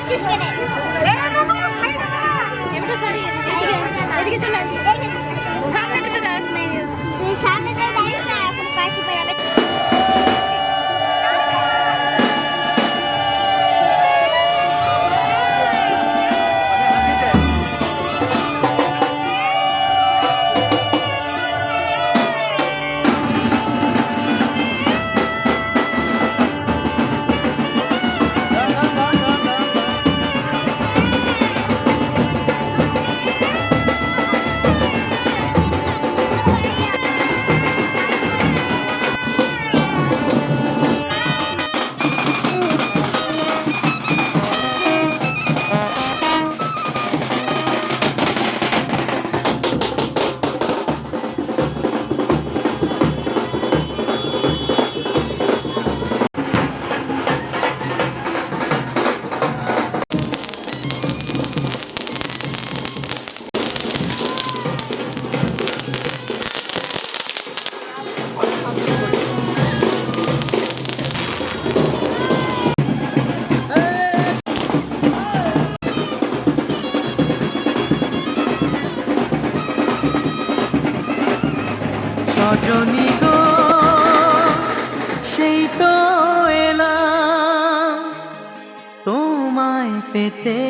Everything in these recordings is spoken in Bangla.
করছিস কেন? এবারে সরি এদিকে চলে আয়। সামনেটাতে দাঁড়াস না, তুই সামনে দিয়ে দাঁড়িয়ে না, এখন পা চিপে যাবে। সজনী গো সেই তো এলাম তোমায় পেতে,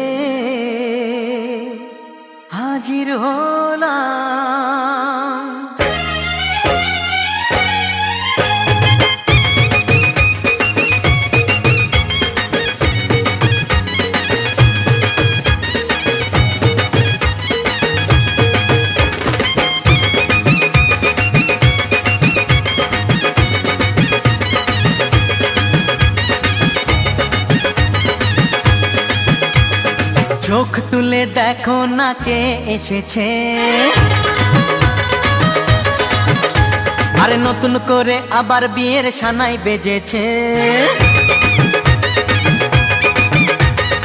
হাজির হলাম। চোখ তুলে দেখো না কে এসেছে, আরে নতুন করে আবার বিয়ের সানাই বেজেছে।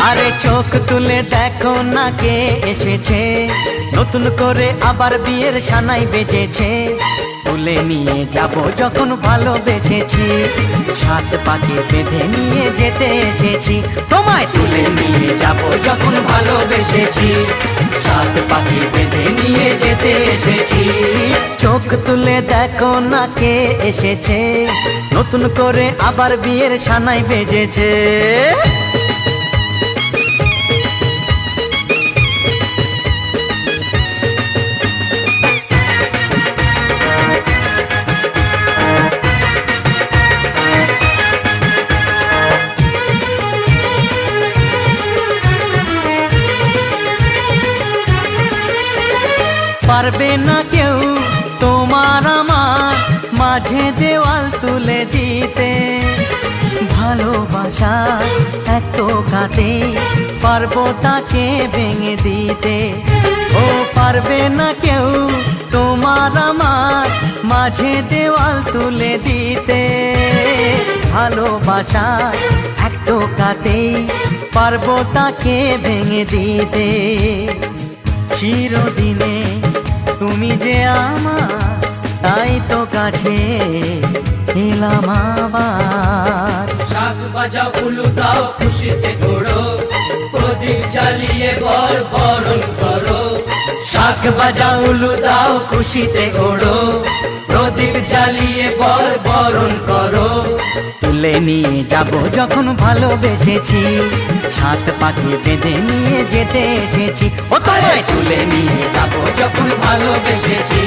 আরে চোখ তুলে দেখো না কে এসেছে, নতুন করে আবার বিয়ের সানাই বেজেছে। তুলে নিয়ে যাব যখন ভালোবেসেছি, সাত পাকে বেঁধে নিয়ে যেতে এসেছি। তোমায় তুলে নিয়ে যাব যখন ভালোবেসেছি, সাত পাকে বেঁধে নিয়ে যেতে এসেছি। চোখ তুলে দেখো না কে এসেছে, নতুন করে আবার বিয়ের সানাই বেজেছে। পারবে না কেউ তোমার আমার মাঝে দেওয়াল তুলে দিতে, ভালোবাসা এত কাটে পারবো তাকে ভেঙে দিতে। ও পারবে না কেউ তোমার আমার মাঝে দেওয়াল তুলে দিতে, ভালোবাসা এত কাটে পারবো তাকে ভেঙে দিতে। চিরদিনে তুমি যে আমার, তাই তো কাছে এলাম আবার। শাক বাজাও উলু দাও খুশিতে ঘোড়ো, প্রদীপ জ্বালিয়ে বর বরণ করো। শাক বাজাও উলু দাও খুশিতে ঘোড়ো, প্রদীপ জ্বালিয়ে বর বরণ করো। তুলে নিয়ে যাব যখন ভালোবেসেছি, সাত পাখি বেঁধে নিয়ে যেতে এসেছি। ও তোমায় তুলে নিয়ে যাব যখন ভালোবেসেছি,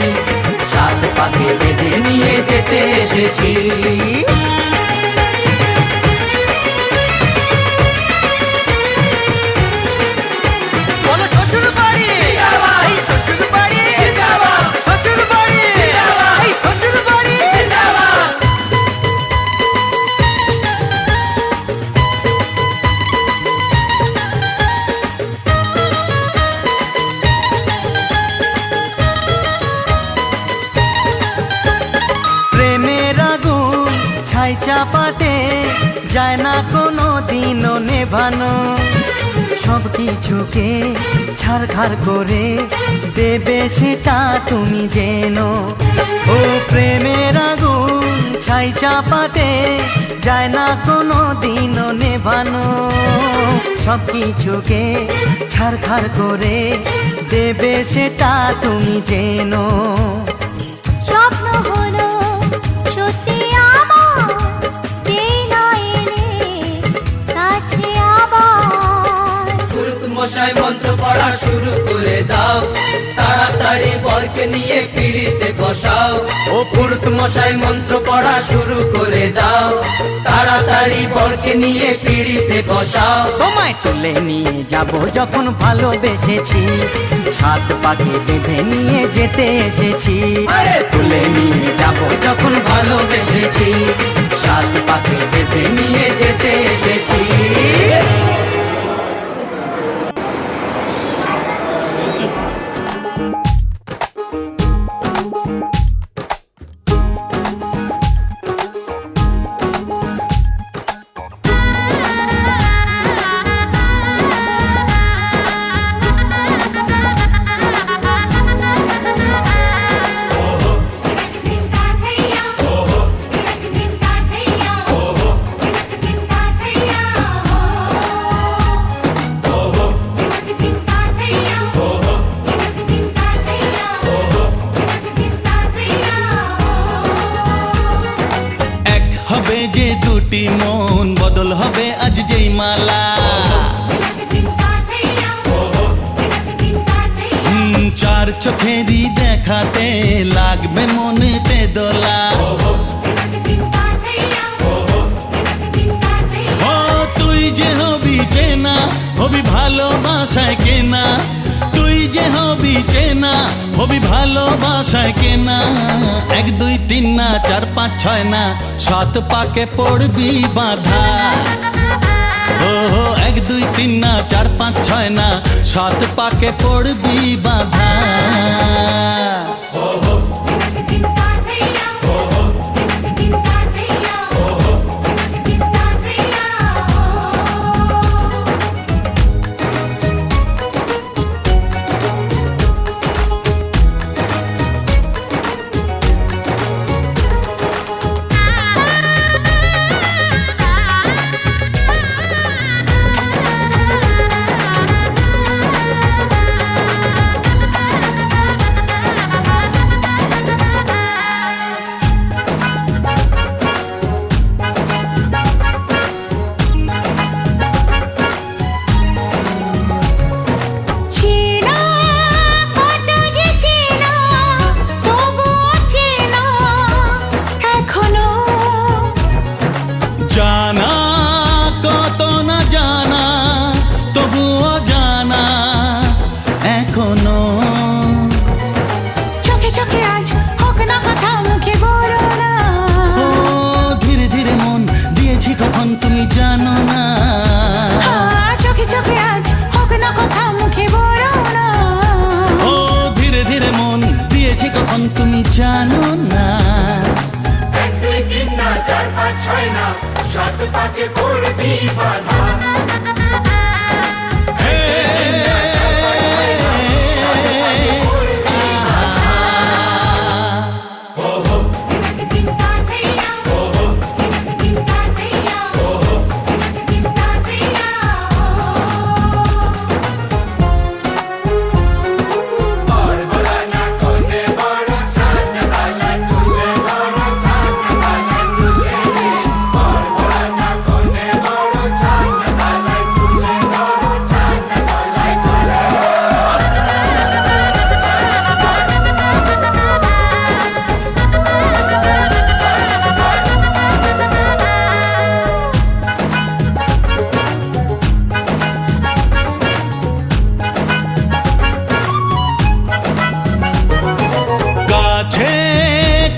সাত পাখি বেঁধে নিয়ে যেতে এসেছি। ছাই চাপাতে যায় না কোনো দিনও নেভানো, সব কিছুকে ছাড়খাড় করে দেবে সেটা তুমি জেনো। ও প্রেমের আগুন ছাই চাপাতে যায় না কোনো দিনও নেভানো, সব কিছুকে ছারখার করে দেবে সেটা তুমি জেনো। স্বপ্ন হলো সত্যি আমার, যেই না এলে কাছে আবার। পুরুত মশাই মন্ত্র পড়া শুরু করে দাও, তাড়াতাড়ি বরকে নিয়ে পিড়িতে বসাও। ও পুরুত মশাই মন্ত্র পড়া শুরু করে দাও, তাড়াতাড়ি বরকে নিয়ে পিড়িতে বসাও। তোমায় তুলে নিয়ে যাব যখন ভালোবেসেছি, সাত পাকে বেঁধে নিয়ে যেতে এসেছি। আরে তুলে নিয়ে যাব যখন ভালোবেসেছি, সাত পাকে বেঁধে নিয়ে যেতে এসেছি। যে দুটি মন বদল হবে আজ যেই মালা, চার চোখেরই দেখাতে লাগবে মনেতে দোলা। ও তুই যে হবি চেনা, হবি ভালোবাসায় কেনা। তুই যে হবি চেনা, হবি ভালোবাসায় কেনা। 1 2 3 না 4 5 6 না, 7 পাকে পড়বি বাঁধা। ও 1 2 3 না 4 5 6 না, 7 পাকে পড়বি বাঁধা। জানা কত না জানা, তবুও জানা এখনো। চোখে চোখে আজ হোক না কথা, মুখে বলো না। ও ধীরে ধীরে মন দিয়েছি কখন তুমি জানো না। চোখে চোখে আজ হোক না কথা, মুখে বলো না। ও ধীরে ধীরে মন দিয়েছি কখন তুমি জানো না। 1 2 3 না 4 5 6 না, 7 পাকে পড়বি বাঁধা।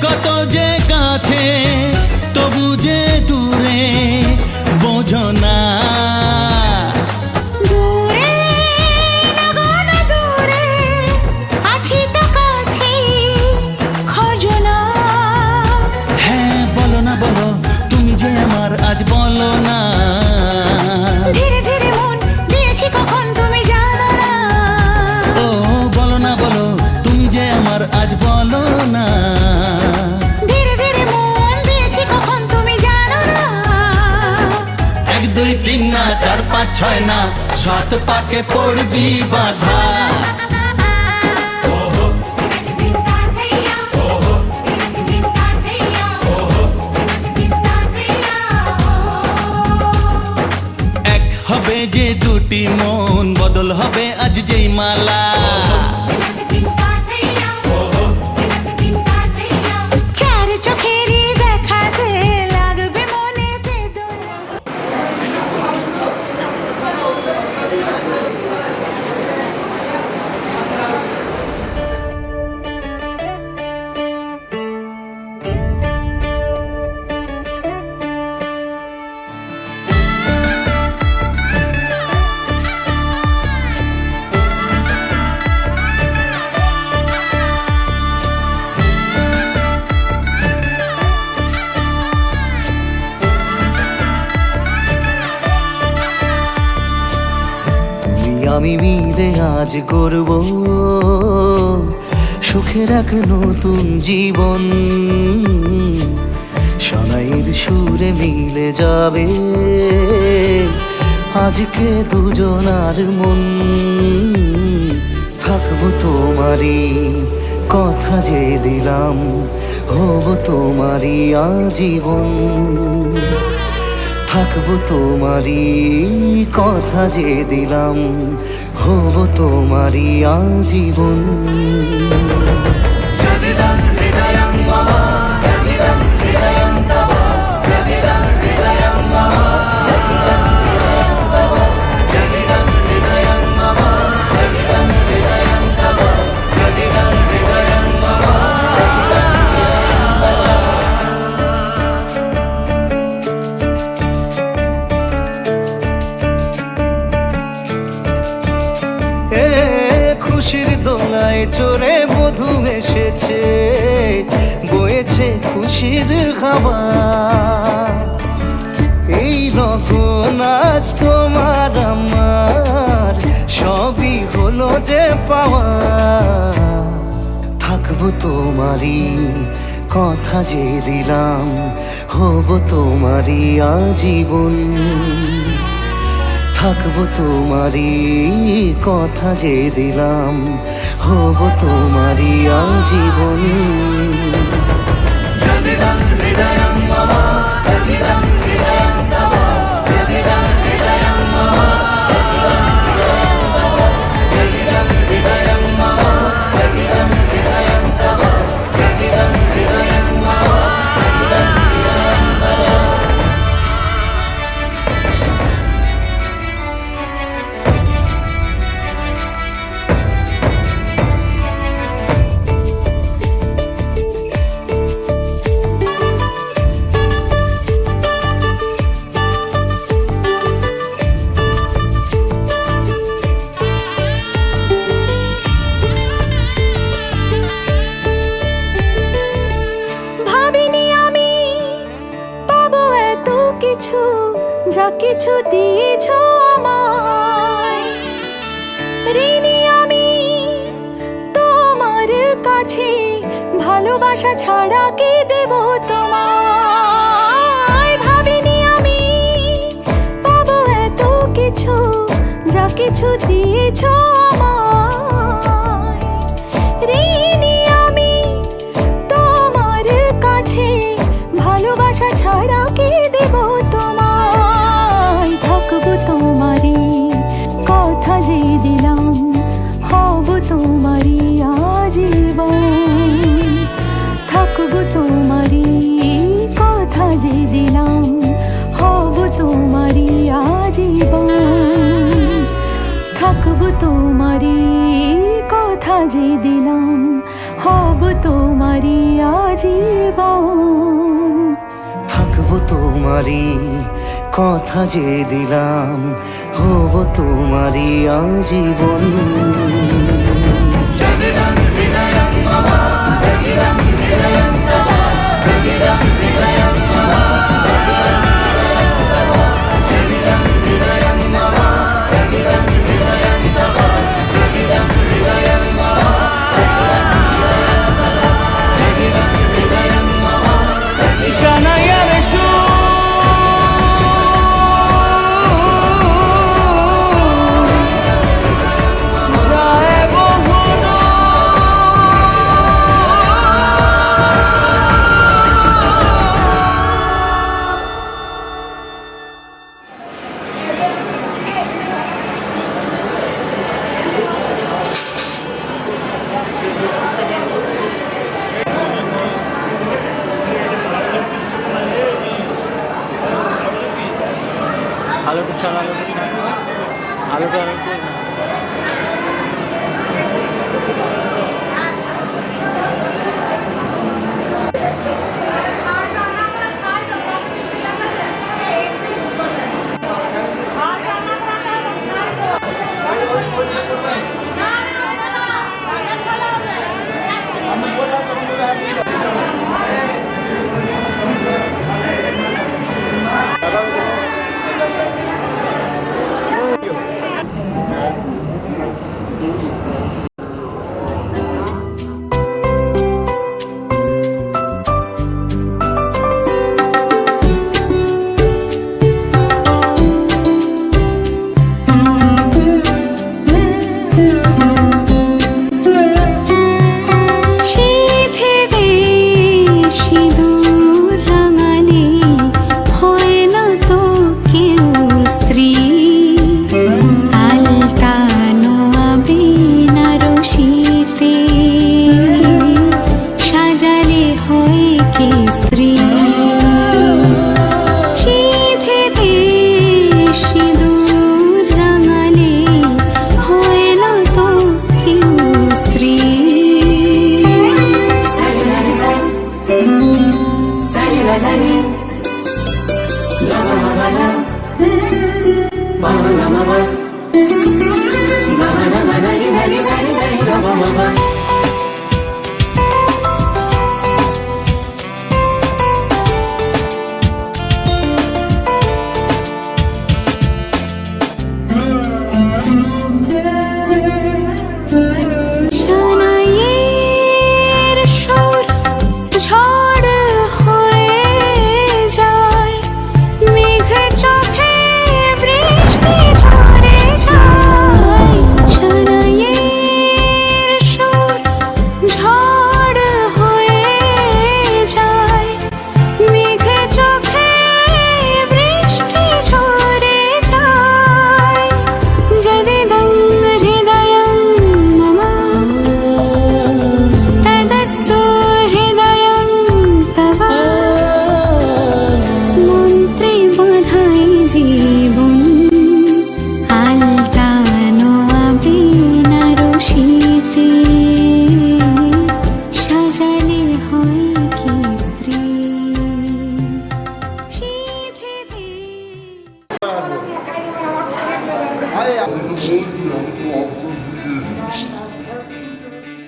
কত যে কাছে তবু যে দূরে বোঝো না। দূরে লাগানো দূরে আছি তো কাছে, খোঁজো না। হ্যাঁ বলো না বলো, তুমি যে আমার আজ বলো না। ধীরে ধীরে মন দিয়েছি কখন তুমি জানো না। ও বলো না বলো, তুমি যে আমার আজ বলো না। দুই তিন না, চার পাঁচ ছয় না, সাত পাকে পড়বি বাধা। এক হবে যে দুটি মন, বদল হবে আজ যেই মালা। চার চোখেরই দেখাতে লাগবে মনেতে দোলা। তুমি আমি মিলে আজ গড়ব সুখের এক নতুন জীবন। সানাইয়ের সুরে মিলে যাবে আজকে দুজনার মন। থাকবো তোমারই কথা যে দিলাম, হব তোমারই আজীবন। থাকবো তোমারই কথা যে দিলাম, হব তোমারই আজীবন। খুশির দোলায় চড়ে মধু এসেছে, বয়েছে খুশির হাওয়া। এই লগন আজ তোমার আমার, সবই হলো যে পাওয়া। থাকবো তোমারই কথা যে দিলাম, হব তোমারই আজীবন। থাকবো তোমারই কথা যে দিলাম, হব তোমারই আজীবন। যা কিছু দিয়েছ আমায়, ঋণী আমি তোমার কাছে। ভালোবাসা ছাড়া কি দেব তোমায়? ভাবিনি আমি পাবো এত কিছু, যা কিছু দিয়েছ আমায়। ঋণী আমি তোমার কাছে, ভালোবাসা ছাড়া কি দেব তোমায়? থাকবো তোমারই কথা যে দিলাম, হব তোমারই আজীবন। থাকবো তোমারই কথা যে দিলাম, হব তোমারই আজীবন। থাকবো তোমারই কথা যে দিলাম, হব তোমারই আজীবন। থাকবো তোমারই কথা যে দিলাম, হব তোমারই আজীবন। আলোটা ছাড়া আলোটা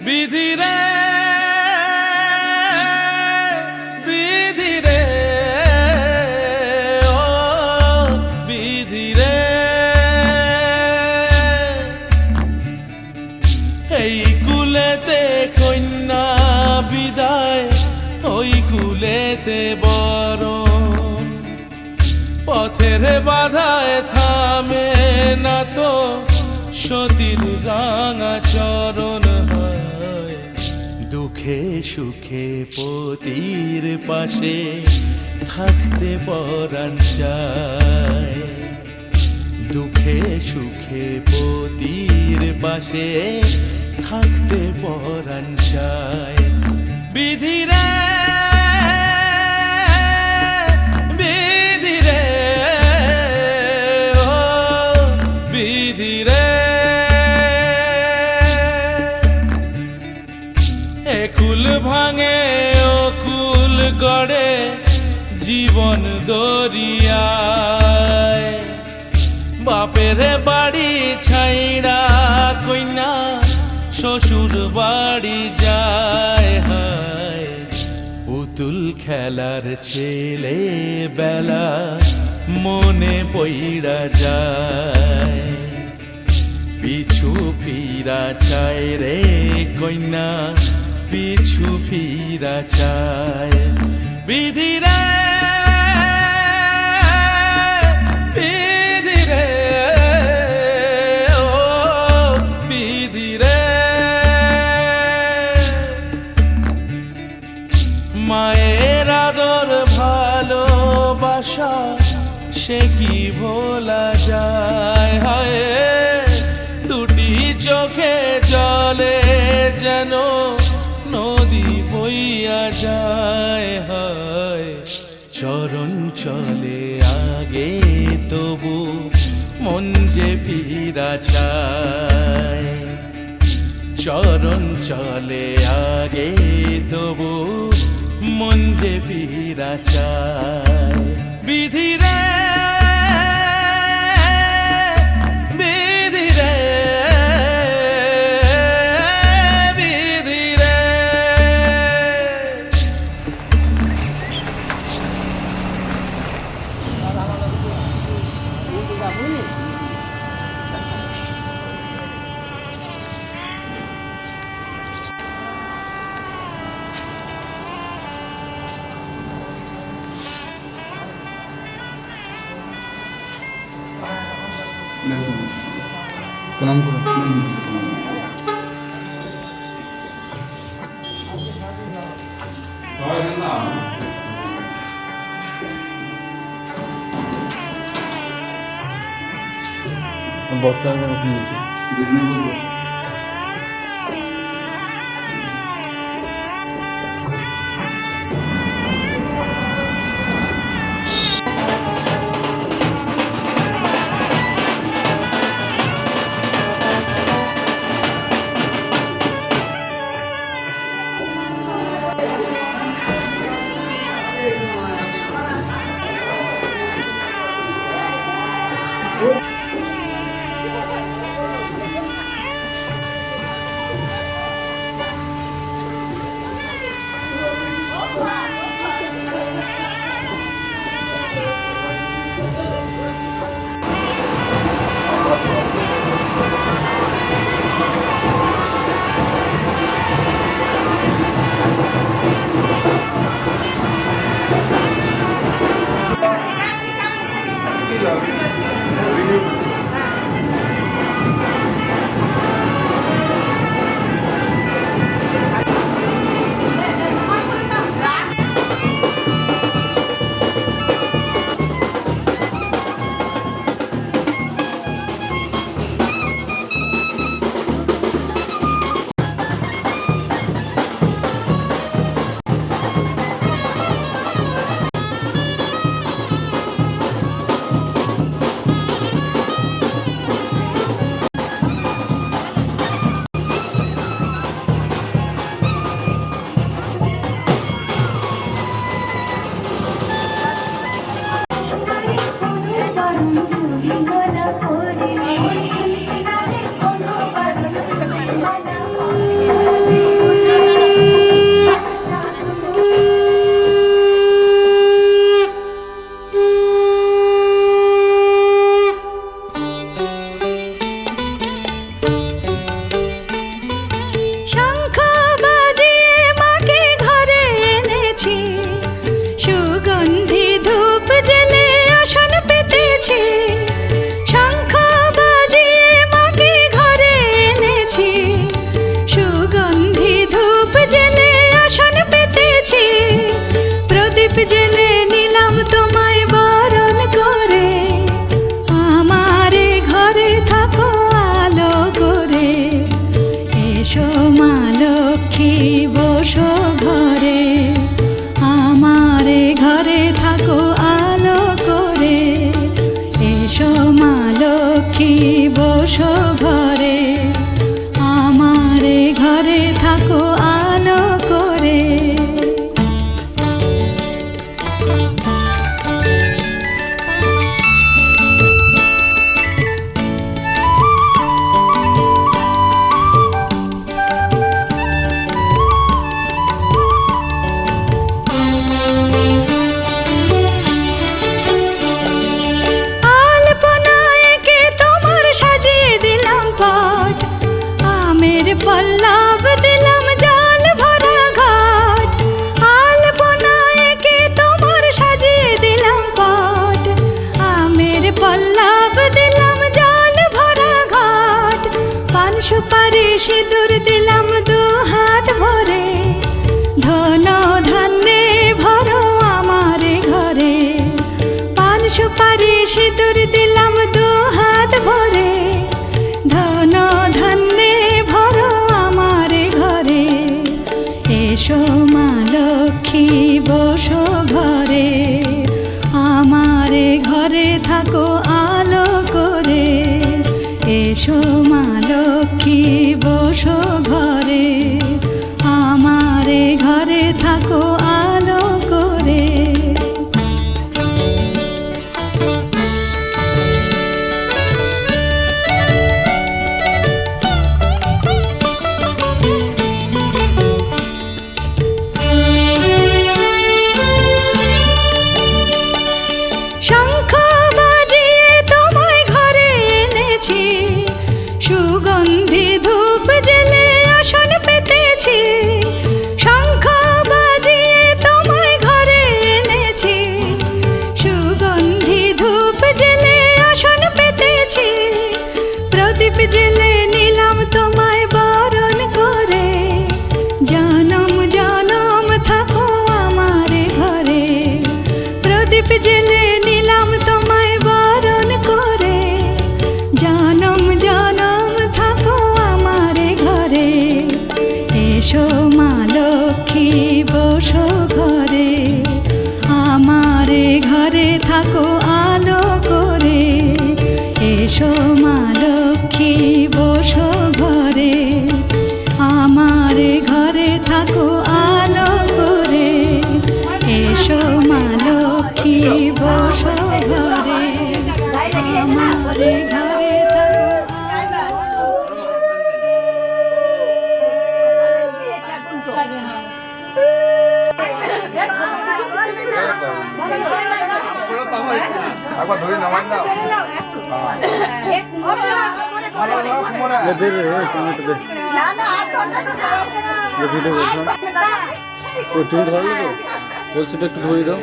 বিধি রে বিধি রে ও বিধি রে এই কুলেতে কন্যা বিদায় ওই কুলেতে বরণ পথের বাধায় থামে না তো সতীর রাঙা চরণ হয় দুঃখে সুখে পতির পাশে থাকতে পরাণ চায় দুঃখে সুখে পতির পাশে থাকতে পরাণ চায় বিধি রে বিধি রে ও বিধি রে কুল ভাঙে ও কুল গড়ে জীবন দরিয়ায় বাপের বাড়ি ছাইড়া কইনা শ্বশুর বাড়ি যায় হায় পুতুল খেলার ছেলে বেলা মনে পইড়া যায় পিছু ফিরা চায় রে কইনা পিছু ফিরা চায় বিধি রে বিধি রে ও বিধি রে মায়ের আদর ভালোবাসা সে কি ভোলা যায় হায় দুটি চোখে জলে যেন নদী বইয়া যায় হায় চরণ চলে আগে তবু মন যে ফিরা চায়, চরণ চলে আগে তবু মন যে ফিরা চায়। বিধি রে বিধি রে বিধি রে। প্রণাম করুন। বর্ষার নিয়েছি সিঁদুর দিলাম দু হাত ভরে, ধন ধান্যে ভরো আমার ঘরে। পান সুপারি সিঁদুর দিলাম দু হাত ভরে, ধন ধান্যে ভরো আমার ঘরে। এসো মা লক্ষ্মী বসো ঘরে, আমার ঘরে থাকো এসো মা লক্ষ্মী বসো ঘরে, আমারে ঘরে থাকো আলো করে। শঙ্খ বাজিয়ে তোমায় ঘরে এনেছি, সুগন্ধি ধূপ জেলে আসন পেতেছি। শঙ্খ বাজিয়ে তোমায় ঘরে এনেছি, সুগন্ধি ধূপ জেলে আসন পেতেছি। প্রদীপ জেলে নিলাম তোমায় বরণ করে, জনম জনম থাকো আমারে ঘরে। প্রদীপ জেলে নিলাম তোমায় বরণ করে, জনম জনম থাকো আমারে ঘরে। এসো মা লক্ষ্মী বসো ঘরে, আমারে ঘরে থাকো আলো করে। এসো মা লক্ষ্মী বসো ঘরে, আমারে ঘরে থাকো আলো করে। এসো মা লক্ষ্মী বসো ঘরে, আমারে ঘরে একবার ধরে নামাই দাও। দে রে টমেটো দে। ভিডিও করছো ও তুমি ধরলে তো বলছি তো একটু ধরে দাও।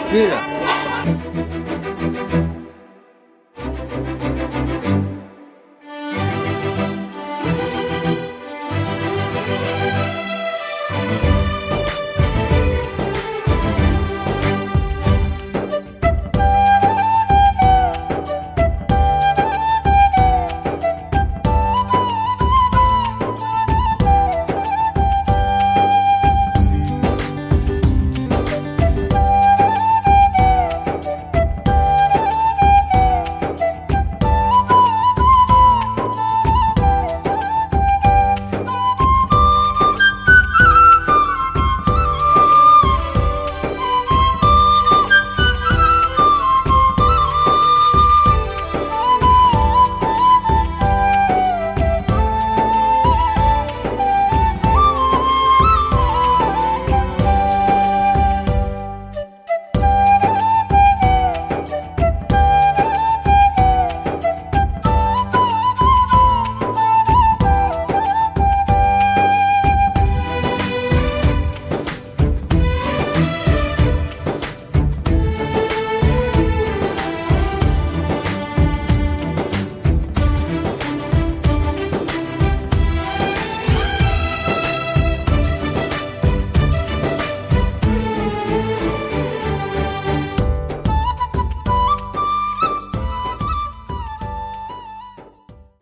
ঠিক আছে